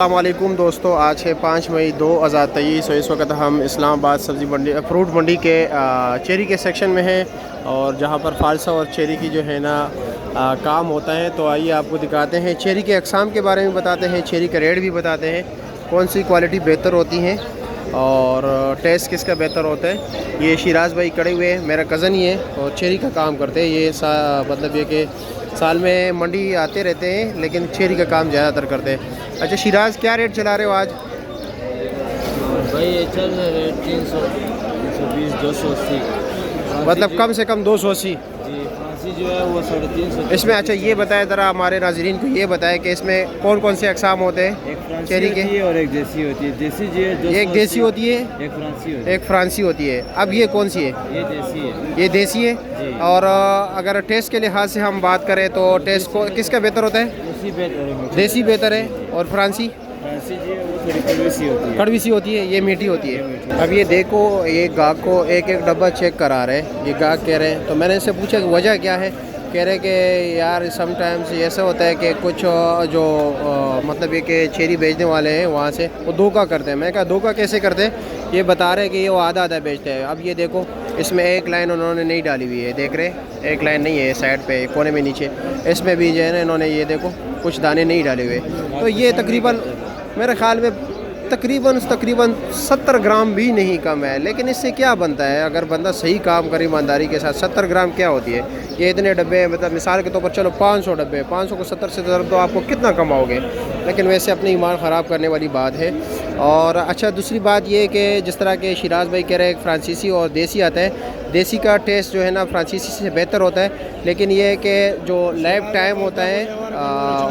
अस्सलामुअलैकुम दोस्तों, आज है 5 मई 2023। इस वक्त हम इस्लामाबाद सब्ज़ी मंडी फ्रूट मंडी के चेरी के सेक्शन में हैं और जहां पर फ़ालसा और चेरी की जो है ना काम होता है। तो आइए आपको दिखाते हैं, चेरी के अक़साम के बारे में बताते हैं, चेरी का रेट भी बताते हैं, कौन सी क्वालिटी बेहतर होती हैं और टेस्ट किसका बेहतर होता है। ये शिराज भाई खड़े हुए हैं, मेरा कज़न ही है और चेरी का काम करते हैं। ये मतलब ये कि साल में मंडी आते रहते हैं लेकिन चेरी का काम ज़्यादातर करते हैं। अच्छा शिराज, क्या रेट चला रहे हो आज? भाई ये चल रहा है 300, 320, 280, मतलब कम से कम 280 जी। फांसी जो है वो 350 इसमें। अच्छा ये बताए ज़रा हमारे नाज़रीन को, ये बताए कि इसमें कौन कौन से अक़साम होते हैं? एक फ्रांसी चेरी के होती है और एक देसी होती है। देसी जो है एक देसी होती है, एक फ्रांसी होती है। एक फ्रांसी होती है। अब ये कौन सी है? ये देसी है। ये देसी है। जी। और अगर टेस्ट के लिहाज से हम बात करें तो टेस्ट को किसका बेहतर होता है? देसी बेहतर है। देसी बेहतर है। और फ्रांसी? फ्रांसी जो है वो थोड़ी कड़वी सी होती है। कड़वी सी होती है, ये मीठी होती है। अब ये देखो, ये गाहक को एक एक डब्बा चेक करा रहे हैं। ये गाहक कह रहे हैं, तो मैंने इनसे पूछा कि वजह क्या है। कह रहे कि यार समटाइम्स ऐसा होता है कि कुछ जो मतलब ये कि चेरी बेचने वाले हैं वहाँ से वो धोखा करते हैं। मैं कहा धोखा कैसे करते हैं? ये बता रहे हैं कि ये वो आधा आधा बेचते हैं। अब ये देखो, इसमें एक लाइन उन्होंने नहीं डाली हुई है, देख रहे, एक लाइन नहीं है साइड पे कोने में नीचे। इसमें भी जो है ना इन्होंने ये देखो कुछ दाने नहीं डाले हुए। तो ये तकरीबन मेरे ख़्याल में तकरीबन 70 ग्राम भी नहीं कम है। लेकिन इससे क्या बनता है? अगर बंदा सही काम करे ईमानदारी के साथ, 70 ग्राम क्या होती है? ये इतने डब्बे, मतलब मिसाल के तौर पर चलो 500 डब्बे, 500 को 70 से ज़रूर तो आपको कितना कमाओगे? लेकिन वैसे अपनी ईमान ख़राब करने वाली बात है। और अच्छा दूसरी बात ये कि जिस तरह के शिराज भाई कह रहे हैं फ्रांसीसी और देसी आता है, देसी का टेस्ट जो है ना फ्रांसीसी से बेहतर होता है। लेकिन ये है कि जो लाइफ टाइम होता है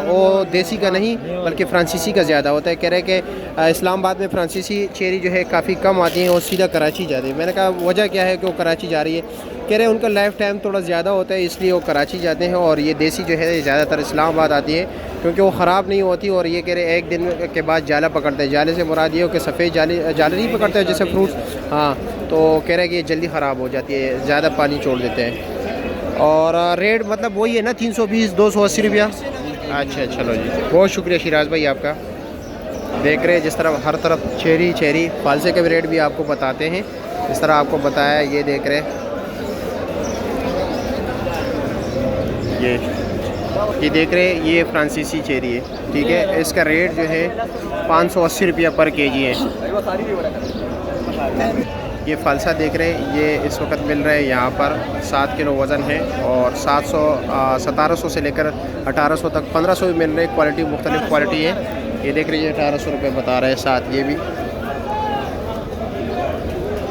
वो देसी का नहीं बल्कि फ्रांसीसी का ज़्यादा होता है। कह रहे हैं कि इस्लामाबाद में फ्रांसीसी चेरी जो है काफ़ी कम आती हैं और सीधा कराची जाती है। मैंने कहा वजह क्या है कि वो कराची जा रही है? कह रहे हैं उनका लाइफ टाइम थोड़ा ज़्यादा होता है इसलिए वो कराची जाते हैं और ये देसी जो है ज़्यादातर इस्लामाबाद आती है क्योंकि वो ख़राब नहीं होती। और ये कह रहे एक दिन के बाद जाला पकड़ते हैं। जाले से मुराद ये हो कि सफ़ेद जाले नहीं पकड़ते हैं जैसे फ्रूट्स, हाँ, तो कह रहे हैं कि ये जल्दी ख़राब हो जाती है, ज़्यादा पानी छोड़ देते हैं। और रेट मतलब वही है ना 320, 280 रुपया। अच्छा चलो जी, बहुत शुक्रिया शिराज भाई आपका। देख रहे हैं जिस तरह हर तरफ चेरी फालसे के भी रेट भी आपको बताते हैं, इस तरह आपको बताया। ये देख रहे हैं, ये देख रहे हैं, ये फ्रांसीसी चेरी है, ठीक है। इसका रेट जो है 580 रुपया पर केजी है। ये फालसा देख रहे हैं, ये इस वक्त मिल रहा है यहाँ पर 7 किलो वज़न है और 1700 से लेकर 1800 तक, 1500 भी मिल रहे हैं। क्वालिटी मुख्तलिफ क्वालिटी है। ये देख रहे हैं 1800 रुपये बता रहे हैं, साथ ये भी